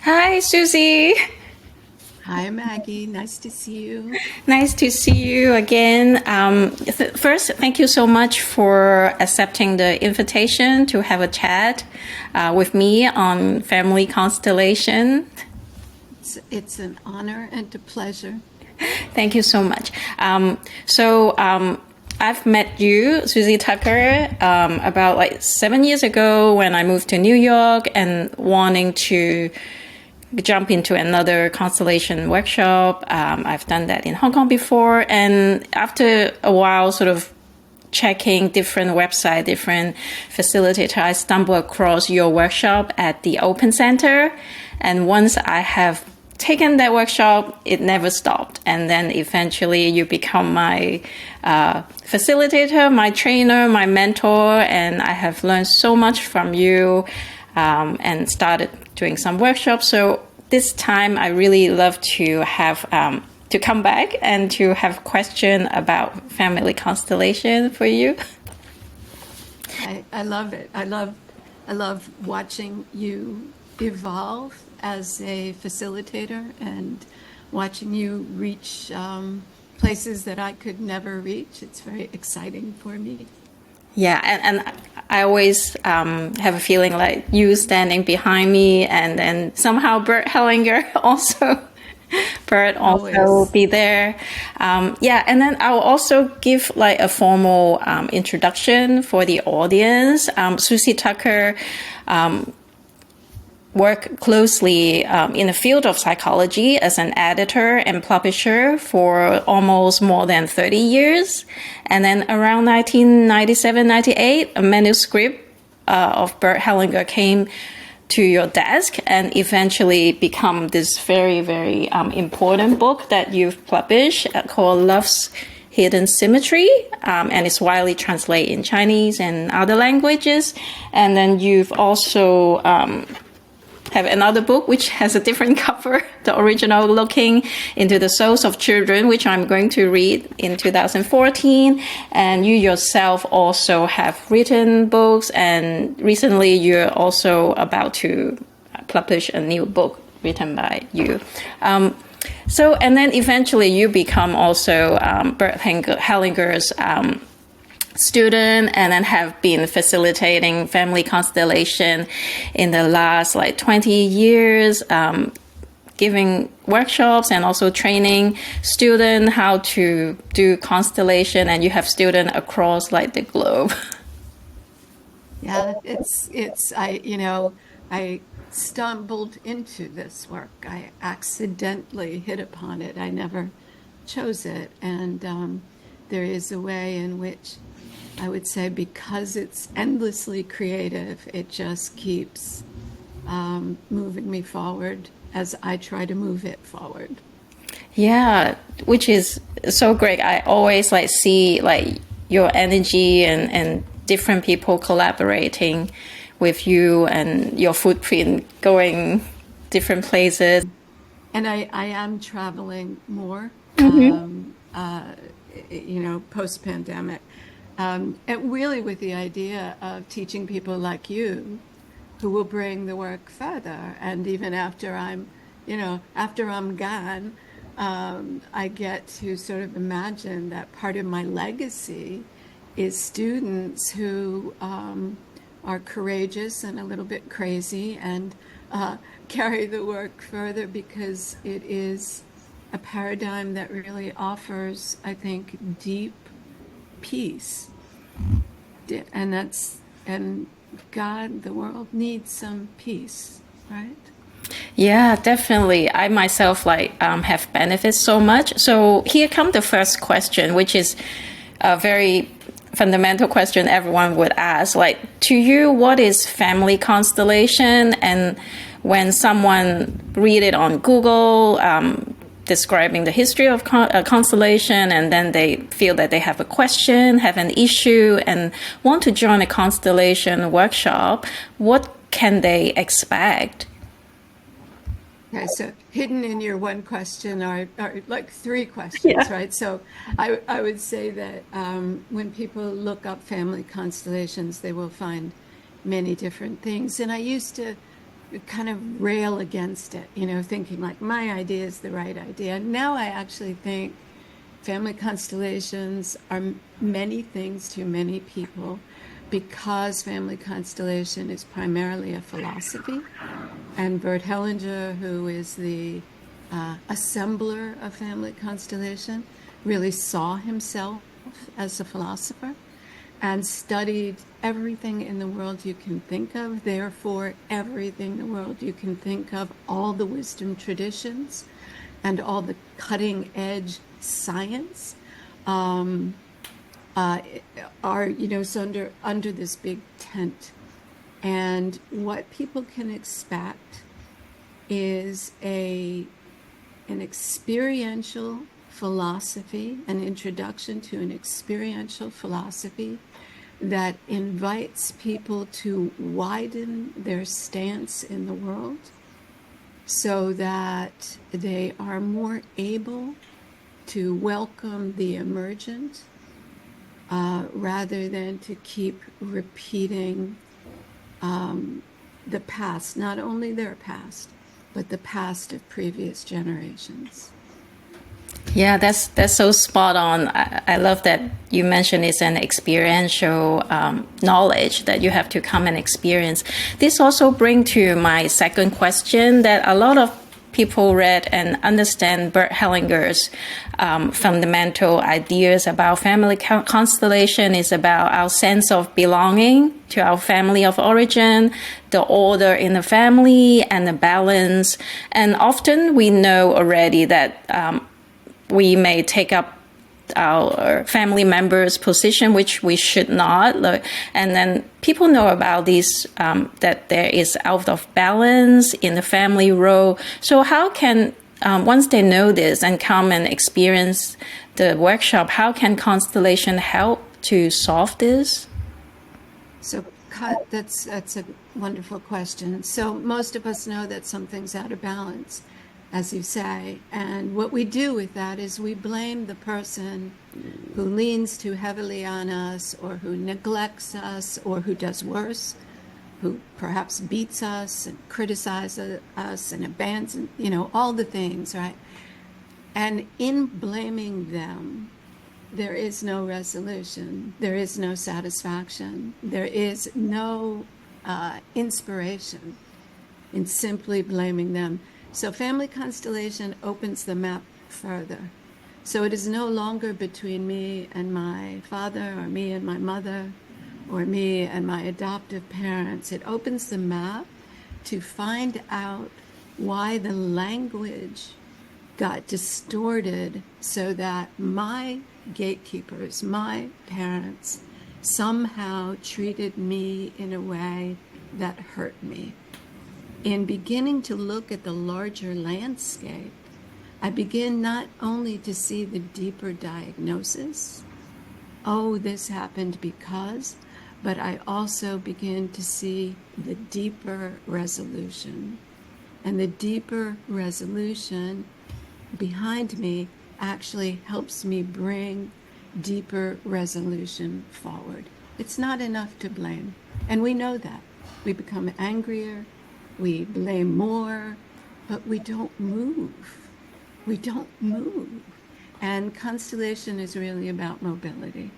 Hi, Susie. Hi, Maggie. Nice to see you. Nice to see you again. First, thank you so much for accepting the invitation to have a chat with me on Family Constellation. It's an honor and a pleasure. Thank you so much. I've met you, Suzi Tucker, about 7 years ago when I moved to New York and wanting to jump into another constellation workshop. I've done that in Hong Kong before. And after a while, sort of checking different websites, different facilitators, I stumbled across your workshop at the Open Center. And once I have taken that workshop, it never stopped. And then eventually you become my facilitator, my trainer, my mentor. And I have learned so much from you and started doing some workshops. So this time I really love to have to come back and to have a question about family constellation for you. I love it. I love watching you evolve as a facilitator and watching you reach places that I could never reach. It's very exciting for me. Yeah, and I always have a feeling like you standing behind me, and then somehow Bert Hellinger also. Bert also be there. And then I'll also give a formal introduction for the audience. Suzi Tucker worked closely in the field of psychology as an editor and publisher for almost more than 30 years. And then around 1997-98, a manuscript of Bert Hellinger came to your desk and eventually become this very, very important book that you've published called Love's Hidden Symmetry, and it's widely translated in Chinese and other languages. And then you've also have another book which has a different cover, the original, Looking into the Souls of Children, which I'm going to read in 2014. And you yourself also have written books, and recently you're also about to publish a new book written by you. And then eventually you become also Bert Hellinger's student, and then have been facilitating Family Constellation in the last 20 years, giving workshops and also training students how to do constellation, and you have students across the globe. Yeah, I stumbled into this work. I accidentally hit upon it. I never chose it. And there is a way in which I would say, because it's endlessly creative, it just keeps moving me forward as I try to move it forward. Yeah, which is so great. I always see your energy and different people collaborating with you and your footprint going different places. And I am traveling more, post-pandemic. And really with the idea of teaching people like you who will bring the work further. And even after I'm gone, I get to sort of imagine that part of my legacy is students who are courageous and a little bit crazy and carry the work further, because it is a paradigm that really offers, I think, deep peace. And God, the world needs some peace, right? Yeah, definitely. I myself have benefited so much. So here comes the first question, which is a very fundamental question everyone would ask. To you, what is family constellation? And when someone read it on Google, describing the history of constellation, and then they feel that they have a question, have an issue, and want to join a constellation workshop, what can they expect? Okay, so hidden in your one question are three questions, right? So I would say that when people look up family constellations, they will find many different things. And I used to kind of rail against it, thinking like my idea is the right idea. Now I actually think family constellations are many things to many people, because family constellation is primarily a philosophy. And Bert Hellinger, who is the assembler of family constellation, really saw himself as a philosopher and studied everything in the world you can think of. Therefore, everything in the world you can think of, all the wisdom traditions and all the cutting edge science are, so under this big tent. And what people can expect is an experiential philosophy, an introduction to an experiential philosophy that invites people to widen their stance in the world so that they are more able to welcome the emergent rather than to keep repeating the past, not only their past, but the past of previous generations. Yeah, that's so spot on. I love that you mentioned it's an experiential knowledge that you have to come and experience. This also brings to my second question, that a lot of people read and understand Bert Hellinger's fundamental ideas about family constellation is about our sense of belonging to our family of origin, the order in the family, and the balance. And often we know already that we may take up our family members' position, which we should not. And then people know about this, that there is out of balance in the family role. So how can, once they know this and come and experience the workshop, how can Constellation help to solve this? So that's a wonderful question. So most of us know that something's out of balance, as you say. And what we do with that is we blame the person who leans too heavily on us, or who neglects us, or who does worse, who perhaps beats us and criticizes us and abandons, all the things, right? And in blaming them, there is no resolution. There is no satisfaction. There is no inspiration in simply blaming them. So family constellation opens the map further. So it is no longer between me and my father, or me and my mother, or me and my adoptive parents. It opens the map to find out why the language got distorted so that my gatekeepers, my parents, somehow treated me in a way that hurt me. In beginning to look at the larger landscape, I begin not only to see the deeper diagnosis, oh, this happened because, but I also begin to see the deeper resolution. And the deeper resolution behind me actually helps me bring deeper resolution forward. It's not enough to blame. And we know that. We become angrier, we blame more, but we don't move. We don't move. And constellation is really about mobility.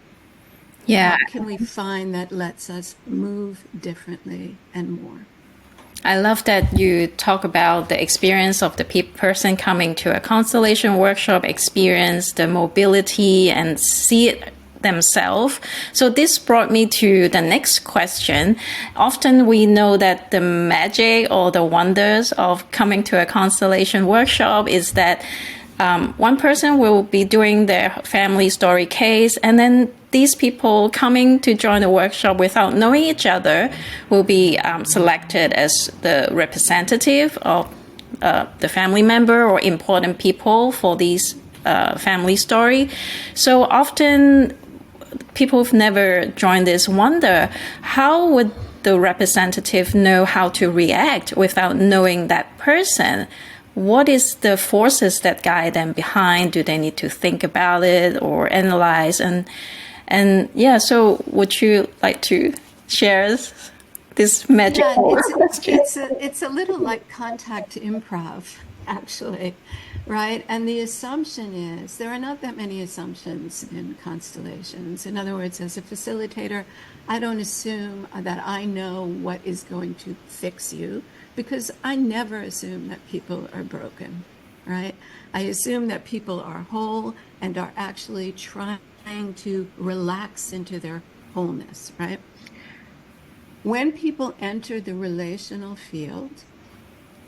Yeah. What can we find that lets us move differently and more? I love that you talk about the experience of the person coming to a constellation workshop, experience the mobility and see it themselves. So this brought me to the next question. Often we know that the magic or the wonders of coming to a constellation workshop is that one person will be doing their family story case, and then these people coming to join the workshop without knowing each other will be selected as the representative of the family member or important people for these family story. So often people who've never joined this wonder, how would the representative know how to react without knowing that person? What is the forces that guide them behind? Do they need to think about it or analyze? And yeah, so would you like to share this magical question. It's a little like contact improv, actually, right? And the assumption is there are not that many assumptions in constellations. In other words, as a facilitator, I don't assume that I know what is going to fix you, because I never assume that people are broken, right? I assume that people are whole and are actually trying to relax into their wholeness, right? When people enter the relational field,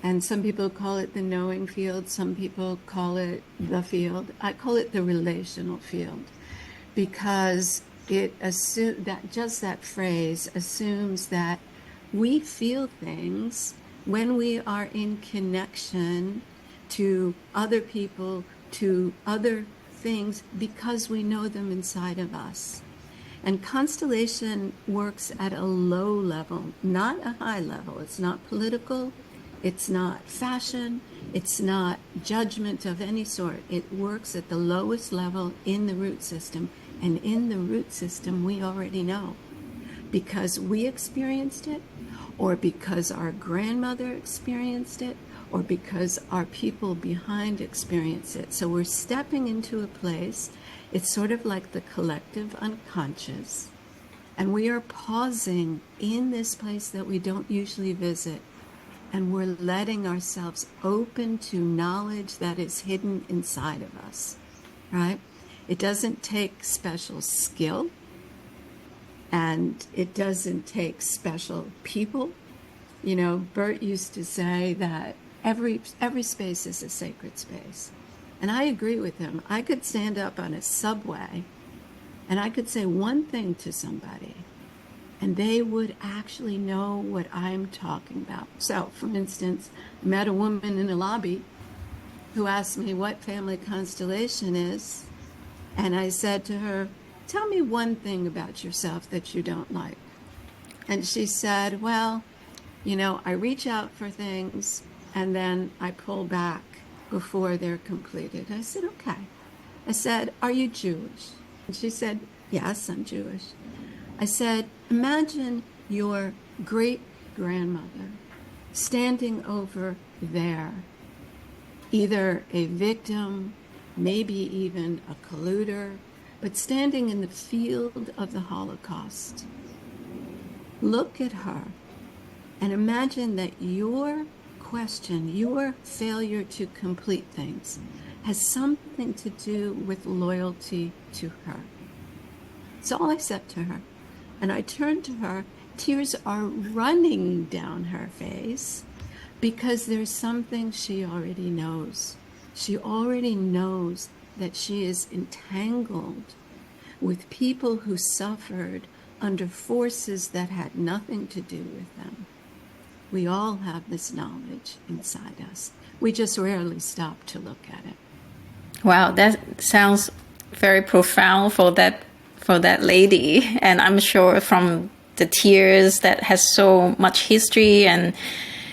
and some people call it the knowing field, some people call it the field, I call it the relational field, because that phrase assumes that we feel things when we are in connection to other people, to other things, because we know them inside of us. And constellation works at a low level, not a high level. It's not political, it's not fashion, it's not judgment of any sort. It works at the lowest level in the root system. And in the root system, we already know, because we experienced it, or because our grandmother experienced it, or because our people behind experience it. So we're stepping into a place, it's sort of like the collective unconscious, and we are pausing in this place that we don't usually visit, and we're letting ourselves open to knowledge that is hidden inside of us, right? It doesn't take special skill, and it doesn't take special people. You know, Bert used to say that every space is a sacred space. And I agree with him. I could stand up on a subway and I could say one thing to somebody and they would actually know what I'm talking about. So, for instance, I met a woman in a lobby who asked me what family constellation is. And I said to her, tell me one thing about yourself that you don't like. And she said, well, you know, I reach out for things and then I pull back before they're completed. I said, okay. I said, are you Jewish? And she said, yes, I'm Jewish. I said, imagine your great-grandmother standing over there, either a victim, maybe even a colluder, but standing in the field of the Holocaust. Look at her and imagine that your question, your failure to complete things, has something to do with loyalty to her. That's all I said to her. And I turned to her, tears are running down her face because there's something she already knows. She already knows that she is entangled with people who suffered under forces that had nothing to do with them. We all have this knowledge inside us. We just rarely stop to look at it. Wow, that sounds very profound for that lady. And I'm sure from the tears that has so much history and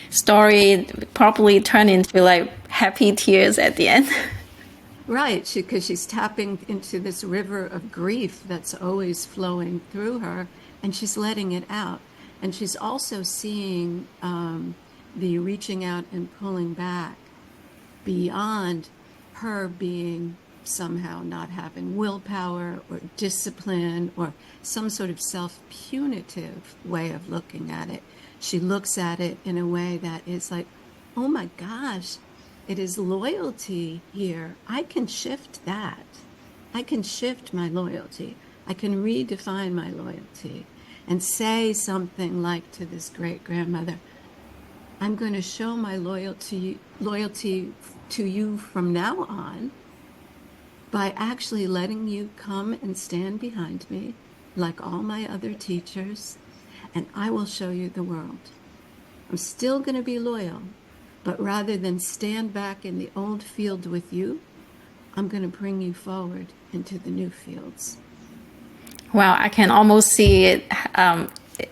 story probably turn into like happy tears at the end. Right, because she's tapping into this river of grief that's always flowing through her, and she's letting it out. And she's also seeing the reaching out and pulling back beyond her being somehow not having willpower or discipline or some sort of self-punitive way of looking at it. She looks at it in a way that is like, oh my gosh, it is loyalty here. I can shift that. I can shift my loyalty. I can redefine my loyalty and say something like to this great-grandmother, I'm going to show my loyalty to you from now on by actually letting you come and stand behind me like all my other teachers, and I will show you the world. I'm still going to be loyal, but rather than stand back in the old field with you, I'm going to bring you forward into the new fields. Wow, I can almost see it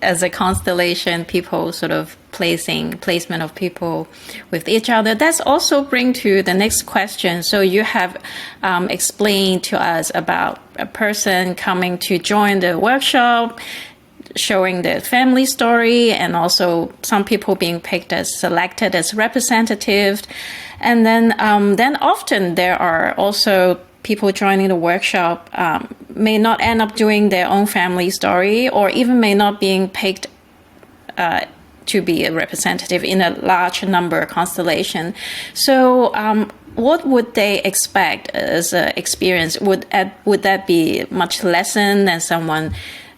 as a constellation, people sort of placement of people with each other. That's also bring to the next question. So you have explained to us about a person coming to join the workshop, showing the family story, and also some people being picked as selected as representative. And then often there are also people joining the workshop may not end up doing their own family story, or even may not being picked to be a representative in a large number constellation. So what would they expect as an experience? Would that be much lesson than someone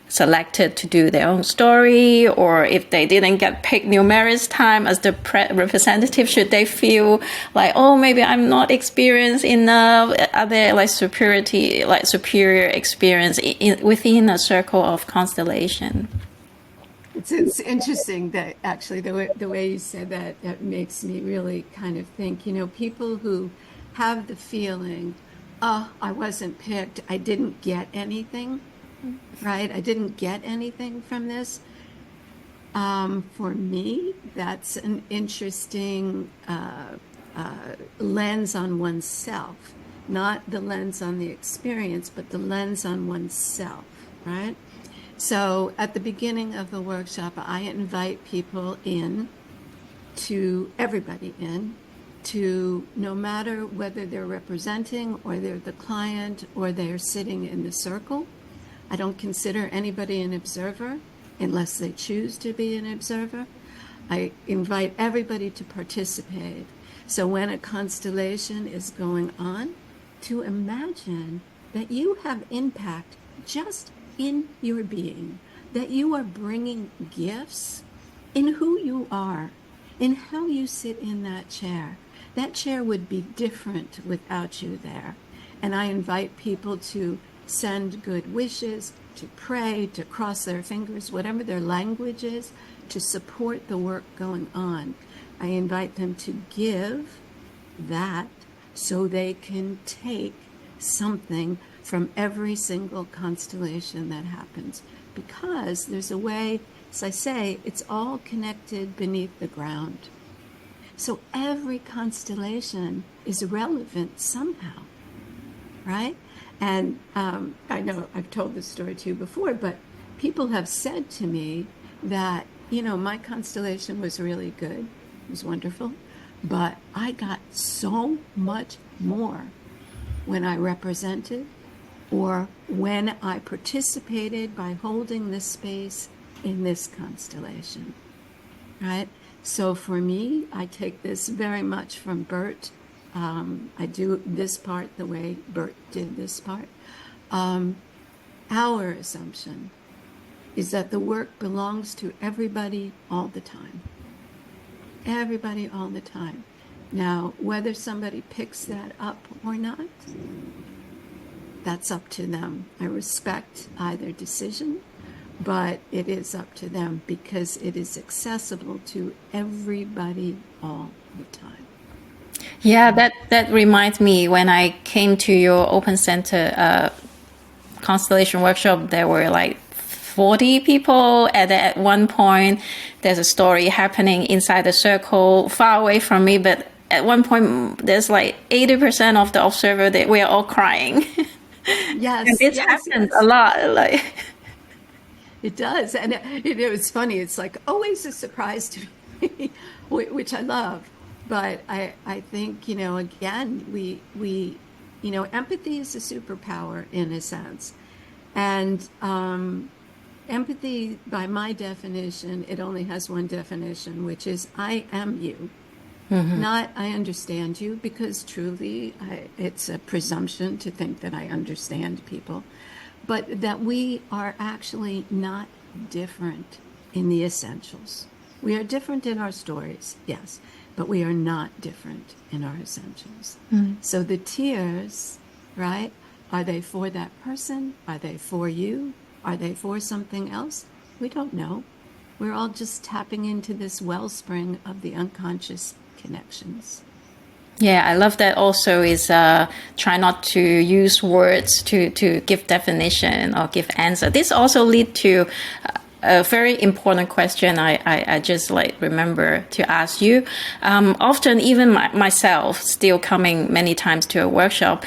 selected to do their own story? Or if they didn't get picked numerous time as the representative, should they feel like, oh, maybe I'm not experienced enough? Are there like superior experience within a circle of constellation? It's interesting that actually the way you said that makes me really kind of think, people who have the feeling, oh, I wasn't picked, I didn't get anything, right? I didn't get anything from this. For me, that's an interesting lens on oneself, not the lens on the experience, but the lens on oneself, right? So at the beginning of the workshop, I invite people everybody to no matter whether they're representing or they're the client or they're sitting in the circle. I don't consider anybody an observer unless they choose to be an observer. I invite everybody to participate. So when a constellation is going on, to imagine that you have impact just in your being, that you are bringing gifts in who you are, in how you sit in that chair. That chair would be different without you there. And I invite people to send good wishes, to pray, to cross their fingers, whatever their language is, to support the work going on. I invite them to give that so they can take something from every single constellation that happens. Because there's a way, as I say, it's all connected beneath the ground. So every constellation is relevant somehow, right? And I know I've told this story to you before, but people have said to me that, my constellation was really good. It was wonderful. But I got so much more when I represented or when I participated by holding this space in this constellation, right? So for me, I take this very much from Bert. I do this part the way Bert did this part. Our assumption is that the work belongs to everybody all the time. Everybody all the time. Now, whether somebody picks that up or not, that's up to them. I respect either decision, but it is up to them because it is accessible to everybody all the time. Yeah, that reminds me when I came to your Open Center Constellation workshop, there were like 40 people at one point. There's a story happening inside the circle far away from me, but at one point there's like 80% of the observer that we are all crying. Yes, and this happens a lot. Like it does, and it's funny. It's like always a surprise to me, which I love. But I think again we empathy is a superpower in a sense, and empathy, by my definition, it only has one definition, which is I am you. Mm-hmm. Not I understand you, because truly it's a presumption to think that I understand people, but that we are actually not different in the essentials. We are different in our stories, yes, but we are not different in our essentials. Mm-hmm. So the tears, right, are they for that person? Are they for you? Are they for something else? We don't know. We're all just tapping into this wellspring of the unconscious connections. Yeah, I love that also is try not to use words to give definition or give answer. This also lead to a very important question I just remember to ask you. Often even myself still coming many times to a workshop,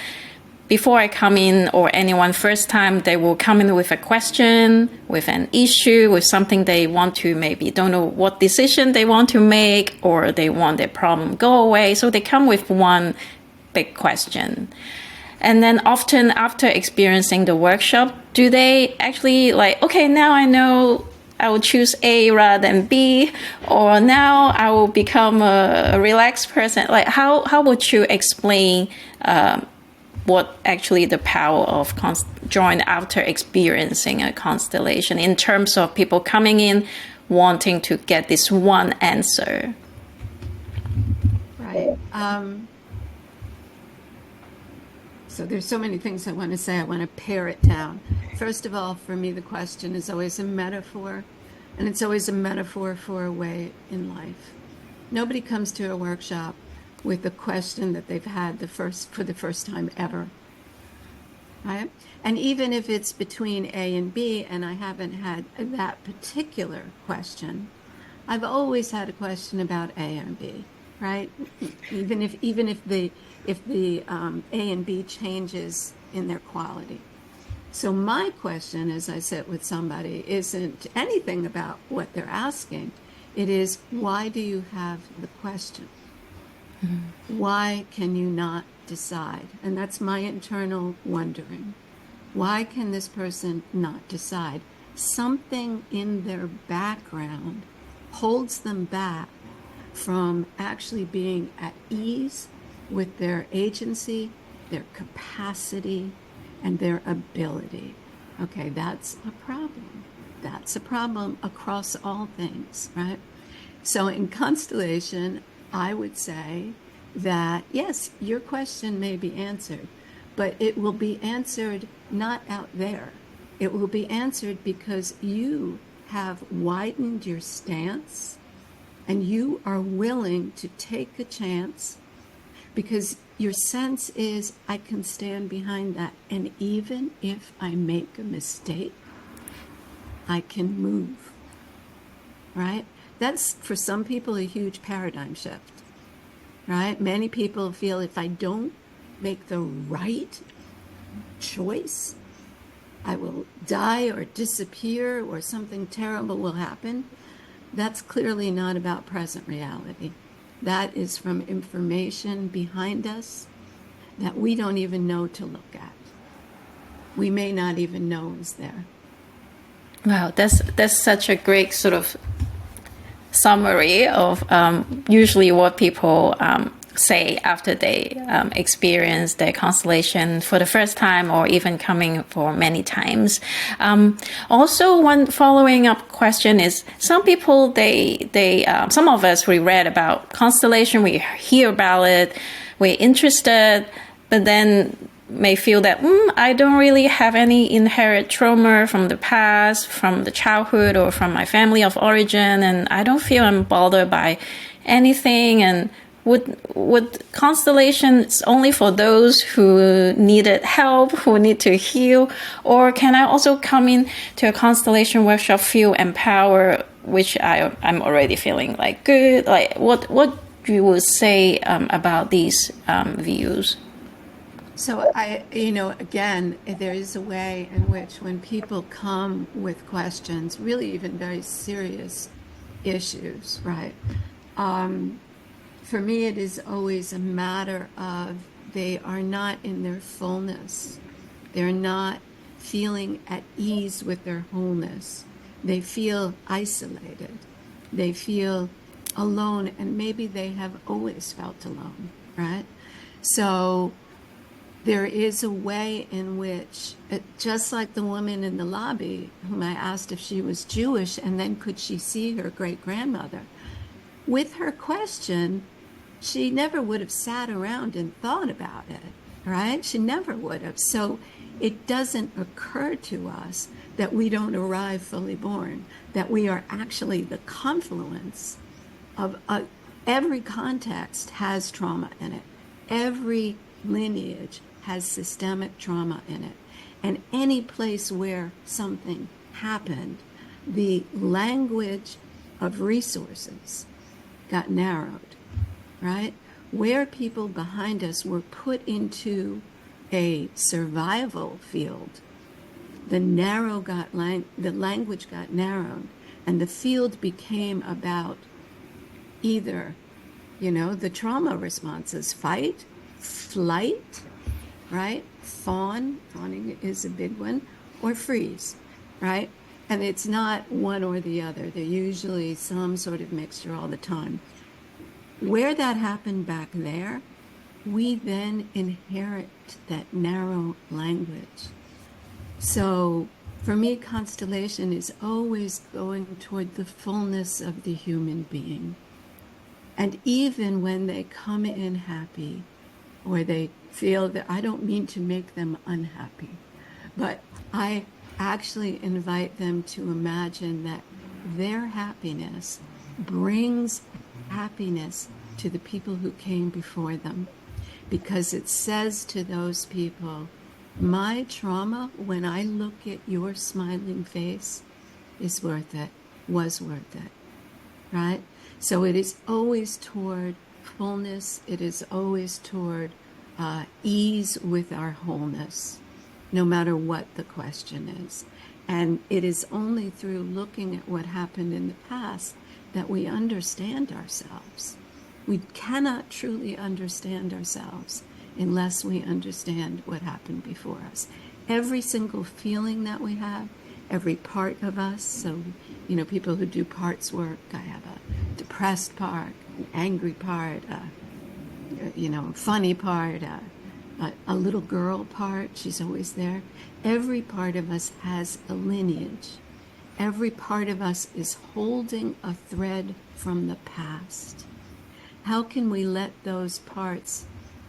before I come in, or anyone first time, they will come in with a question, with an issue, with something they want to, maybe don't know what decision they want to make, or they want their problem go away. So they come with one big question. And then often after experiencing the workshop, do they actually like, okay, now I know I will choose A rather than B, or now I will become a relaxed person? Like, how would you explain what actually the power of join after experiencing a constellation in terms of people coming in wanting to get this one answer? Right. So there's so many things I want to say. I want to pare it down. First of all, for me, the question is always a metaphor, and it's always a metaphor for a way in life. Nobody comes to a workshop with a question that they've had for the first time ever, right? And even if it's between A and B, and I haven't had that particular question, I've always had a question about A and B, right? Even if the A and B changes in their quality. So my question as I sit with somebody isn't anything about what they're asking. It is, why do you have the question? Mm-hmm. Why can you not decide? And that's my internal wondering. Why can this person not decide? Something in their background holds them back from actually being at ease with their agency, their capacity, and their ability. Okay, that's a problem. That's a problem across all things, right? So in constellation, I would say that, yes, your question may be answered, but it will be answered not out there. It will be answered because you have widened your stance and you are willing to take a chance, because your sense is, I can stand behind that. And even if I make a mistake, I can move, right? That's, for some people, a huge paradigm shift, right? Many people feel if I don't make the right choice, I will die or disappear or something terrible will happen. That's clearly not about present reality. That is from information behind us that we don't even know to look at. We may not even know is there. Wow, that's such a great sort of summary of usually what people say after they experience their constellation for the first time, or even coming for many times. Also, one following up question is, some people, some of us, we read about constellation, we hear about it, we're interested, but then may feel that I don't really have any inherent trauma from the past, from the childhood, or from my family of origin, and I don't feel I'm bothered by anything. And would constellations only for those who needed help, who need to heal, or can I also come in to a constellation workshop, feel empowered, which I'm already feeling like good? Like what you would say about these views? So again, there is a way in which when people come with questions, really even very serious issues, right? For me, it is always a matter of they are not in their fullness. They're not feeling at ease with their wholeness. They feel isolated. They feel alone, and maybe they have always felt alone, right? So there is a way in which, just like the woman in the lobby whom I asked if she was Jewish and then could she see her great-grandmother, with her question, she never would have sat around and thought about it, right? She never would have. So it doesn't occur to us that we don't arrive fully born, that we are actually the confluence of every context has trauma in it. Every lineage has systemic trauma in it. And any place where something happened, the language of resources got narrowed, right? Where people behind us were put into a survival field, the language got narrowed, and the field became about either, the trauma responses: fight, flight, right? Fawning is a big one, or freeze, right? And it's not one or the other. They're usually some sort of mixture all the time. Where that happened back there, we then inherit that narrow language. So for me, constellation is always going toward the fullness of the human being. And even when they come in happy, or they feel that, I don't mean to make them unhappy, but I actually invite them to imagine that their happiness brings happiness to the people who came before them, because it says to those people, my trauma, when I look at your smiling face, is worth it, was worth it, right? So it is always toward fullness. It is always toward ease with our wholeness, no matter what the question is. And it is only through looking at what happened in the past that we understand ourselves. We cannot truly understand ourselves unless we understand what happened before us. Every single feeling that we have, every part of us, so, people who do parts work, I have a depressed part, an angry part, a funny part, a little girl part, she's always there. Every part of us has a lineage. Every part of us is holding a thread from the past. How can we let those parts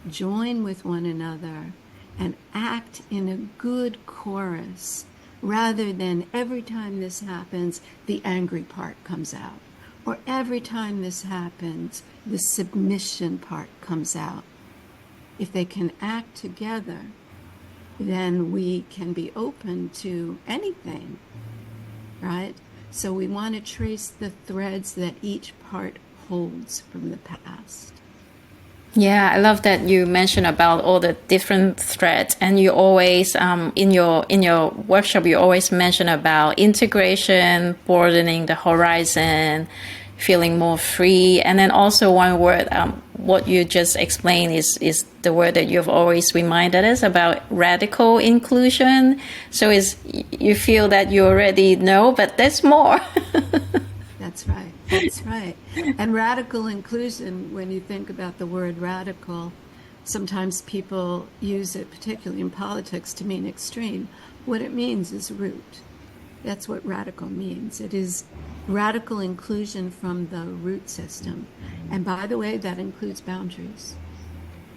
join with one another and act in a good chorus, rather than every time this happens, the angry part comes out, or every time this happens, the submission part comes out? If they can act together, then we can be open to anything, right? So we want to trace the threads that each part holds from the past. Yeah, I love that you mentioned about all the different threads, and you always in your workshop you always mention about integration, broadening the horizon, feeling more free, and then also one word, what you just explained is the word that you've always reminded us about: radical inclusion. So you feel that you already know, but there's more. That's right. That's right. And radical inclusion, when you think about the word radical, sometimes people use it, particularly in politics, to mean extreme. What it means is root. That's what radical means. It is radical inclusion from the root system. And by the way, that includes boundaries,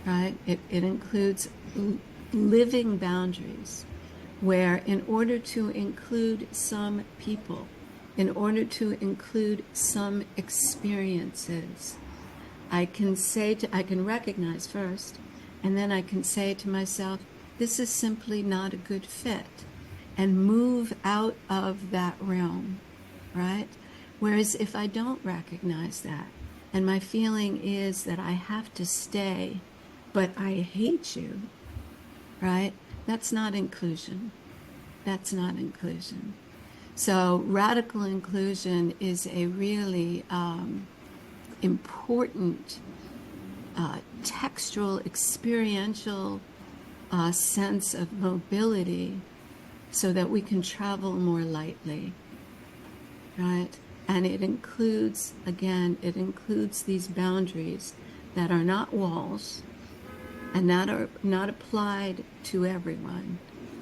right? It includes living boundaries, where in order to include some people, in order to include some experiences, I can recognize first, and then I can say to myself, this is simply not a good fit, and move out of that realm, right? Whereas if I don't recognize that, and my feeling is that I have to stay, but I hate you, right? That's not inclusion. That's not inclusion. So radical inclusion is a really important textual, experiential sense of mobility, so that we can travel more lightly, right? And it includes, again, these boundaries that are not walls and that are not applied to everyone,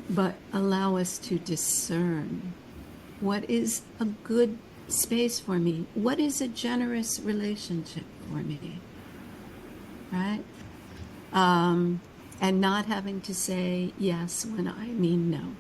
but allow us to discern what is a good space for me, what is a generous relationship for me, right? And not having to say yes when I mean no.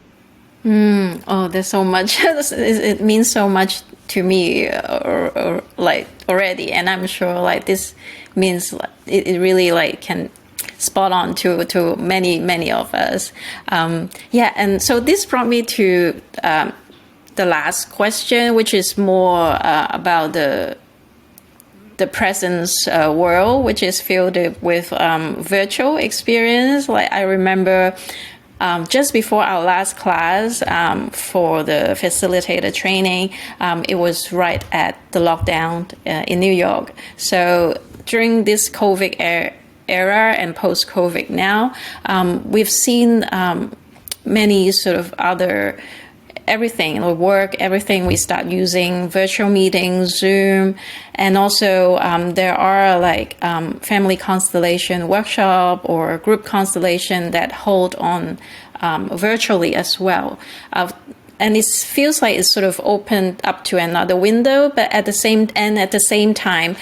Oh, there's so much. It means so much to me, or like already, and I'm sure like this means it really like can spot on to many of us. Yeah, and so this brought me to the last question, which is more about the the present world, which is filled with virtual experience. Like I remember just before our last class for the facilitator training, it was right at the lockdown in New York. So during this COVID era and post-COVID now, we've seen many sort of other everything, work, everything. We start using virtual meetings, Zoom, and also there are like family constellation workshop or group constellation that hold on virtually as well. And it feels like it's sort of opened up to another window, but at the same time,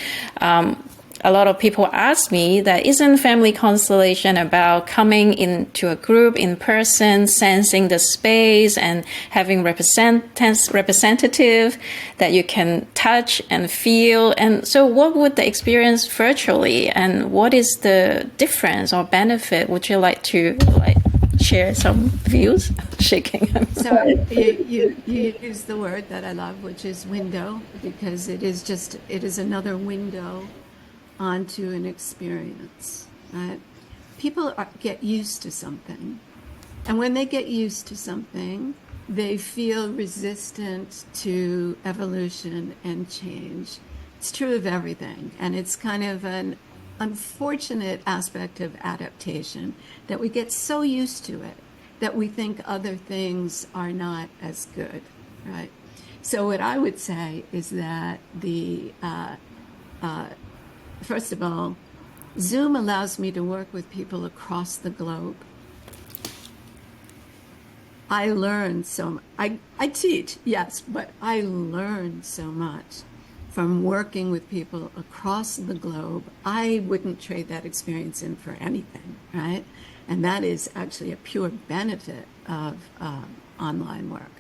a lot of people ask me that isn't family constellation about coming into a group in person, sensing the space and having representative that you can touch and feel. And so what would the experience virtually and what is the difference or benefit? Would you like to share some views? Shaking. So you use the word that I love, which is window, because it is another window onto an experience, right? People get used to something, and when they get used to something, they feel resistant to evolution and change. It's true of everything, and it's kind of an unfortunate aspect of adaptation that we get so used to it that we think other things are not as good, right? So what I would say is that first of all, Zoom allows me to work with people across the globe. I learn so much. I teach, yes, but I learn so much from working with people across the globe. I wouldn't trade that experience in for anything, right? And that is actually a pure benefit of online work.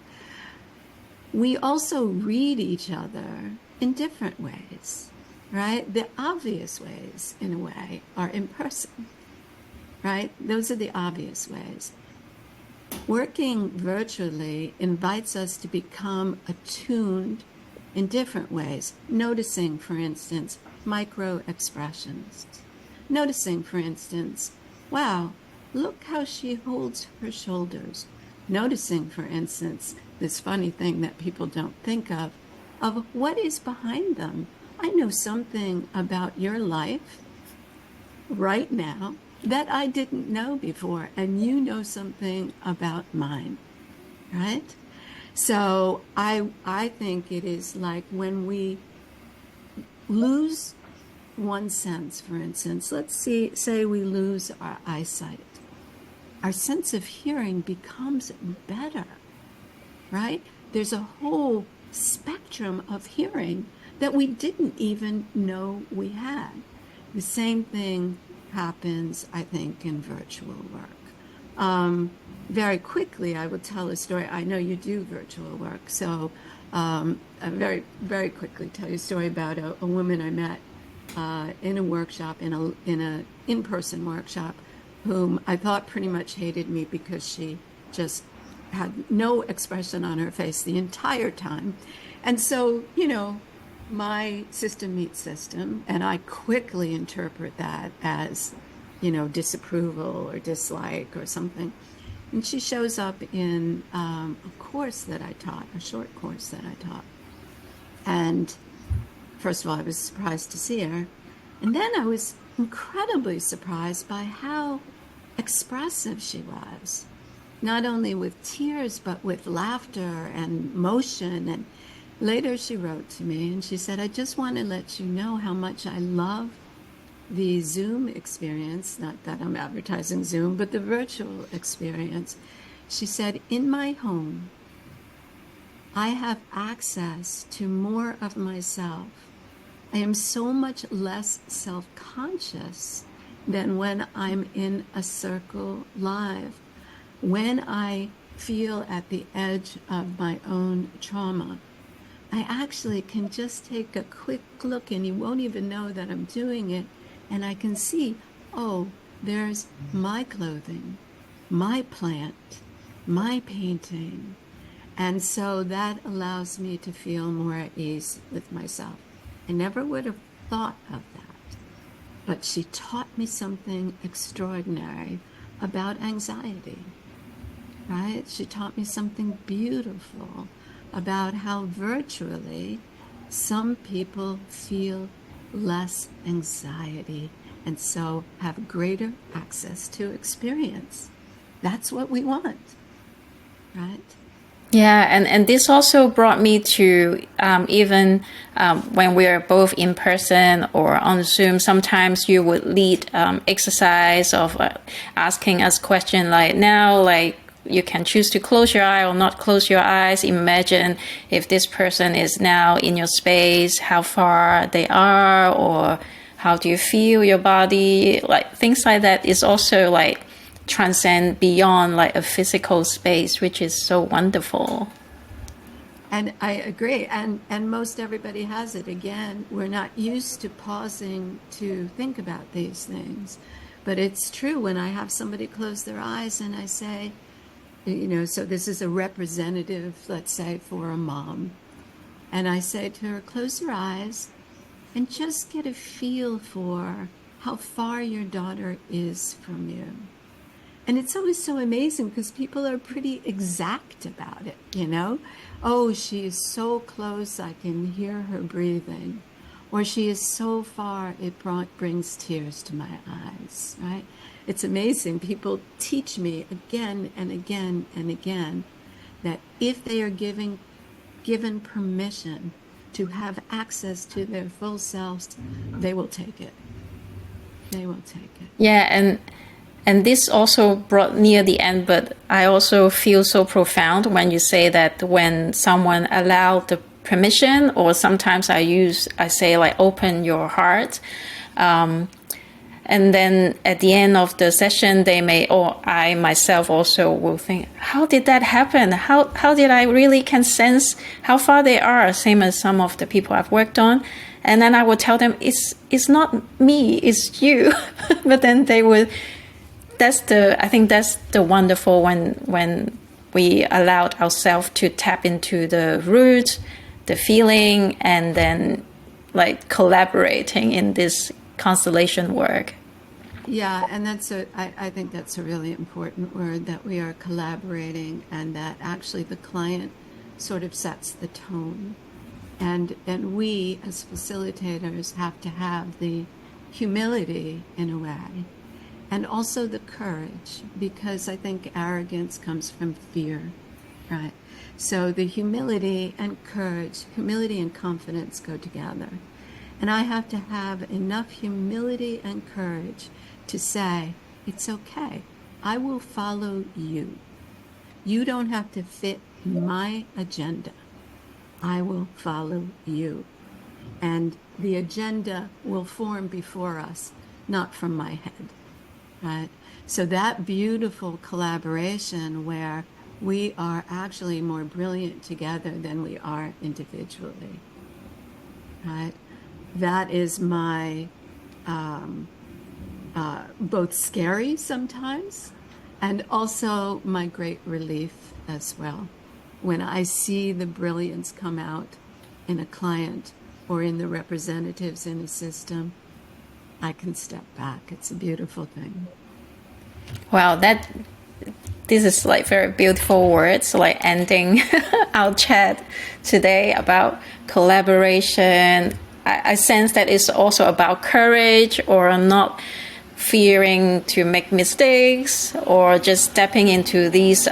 We also read each other in different ways. Right? The obvious ways, in a way, are in person, right? Those are the obvious ways. Working virtually invites us to become attuned in different ways, noticing, for instance, micro expressions. Noticing, for instance, wow, look how she holds her shoulders. Noticing, for instance, this funny thing that people don't think of what is behind them. I know something about your life right now that I didn't know before, and you know something about mine, right? So I think it is like when we lose one sense, for instance, let's say we lose our eyesight, our sense of hearing becomes better, right? There's a whole spectrum of hearing that we didn't even know we had. The same thing happens, I think, in virtual work. Very quickly, I will tell a story. I know you do virtual work, so I very, very quickly tell you a story about a woman I met in a workshop, in an in-person workshop, whom I thought pretty much hated me because she just had no expression on her face the entire time. And so, my system meets system, and I quickly interpret that as, disapproval or dislike or something. And she shows up in a course that I taught, a short course that I taught. And first of all, I was surprised to see her. And then I was incredibly surprised by how expressive she was, not only with tears, but with laughter and motion. And later she wrote to me and she said, I just want to let you know how much I love the Zoom experience, not that I'm advertising Zoom, but the virtual experience. She said, in my home, I have access to more of myself. I am so much less self-conscious than when I'm in a circle live. When I feel at the edge of my own trauma, I actually can just take a quick look and you won't even know that I'm doing it. And I can see, oh, there's my clothing, my plant, my painting. And so that allows me to feel more at ease with myself. I never would have thought of that. But she taught me something extraordinary about anxiety, right? She taught me something beautiful about how virtually some people feel less anxiety and so have greater access to experience. That's what we want, right? Yeah, and this also brought me to even when we are both in person or on Zoom, sometimes you would lead exercise of asking us questions like now, like you can choose to close your eye or not close your eyes. Imagine if this person is now in your space, how far they are, or how do you feel your body? Like things like that is also like transcend beyond like a physical space, which is so wonderful. And I agree. And most everybody has it. Again, we're not used to pausing to think about these things. But it's true when I have somebody close their eyes and I say, so this is a representative, let's say, for a mom. And I say to her, close your eyes and just get a feel for how far your daughter is from you. And it's always so amazing because people are pretty exact about it, Oh, she is so close, I can hear her breathing. Or she is so far, it brings tears to my eyes, right? It's amazing. People teach me again and again and again that if they are given permission to have access to their full selves, they will take it. They will take it. Yeah, and this also brought near the end, but I also feel so profound when you say that when someone allowed the permission, or sometimes I say like open your heart. And then at the end of the session, they may, or I myself also will think, how did that happen? How did I really can sense how far they are, same as some of the people I've worked on. And then I would tell them, it's not me, it's you. But then they would, I think that's the wonderful when we allowed ourselves to tap into the root, the feeling, and then like collaborating in this constellation work. Yeah, and I think that's a really important word, that we are collaborating and that actually the client sort of sets the tone. And we as facilitators have to have the humility in a way, and also the courage, because I think arrogance comes from fear, right? So the humility and courage, humility and confidence go together. And I have to have enough humility and courage to say, it's okay, I will follow you. You don't have to fit my agenda. I will follow you. And the agenda will form before us, not from my head, right? So that beautiful collaboration where we are actually more brilliant together than we are individually, right? That is my both scary sometimes and also my great relief as well. When I see the brilliance come out in a client or in the representatives in a system, I can step back. It's a beautiful thing. Wow, this is like very beautiful words, like ending our chat today about collaboration. I sense that it's also about courage, or not fearing to make mistakes, or just stepping into these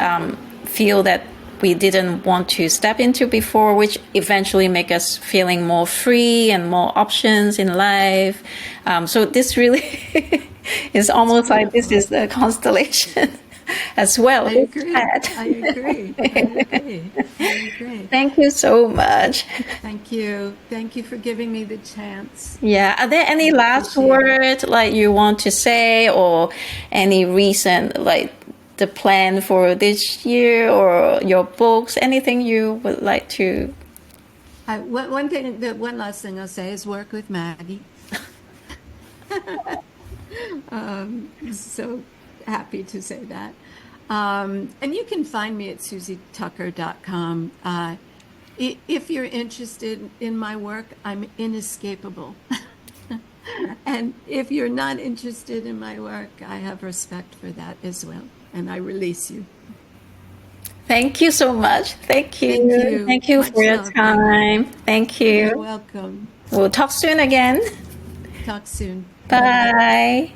field that we didn't want to step into before, which eventually make us feeling more free and more options in life. So this really is almost like this is the constellation as well. I agree. I agree. Thank you so much. Thank you. Thank you for giving me the chance. Yeah. Are there any last words like you want to say, or any recent, like the plan for this year or your books, anything you would like to? One last thing I'll say is work with Maggie. So happy to say that. And you can find me at SuziTucker.com. If you're interested in my work, I'm inescapable. And if you're not interested in my work, I have respect for that as well. And I release you. Thank you so much. Thank you. Thank you. Thank you Much for your love. time. Thank You're you. welcome. We'll talk soon again. Talk soon. Bye.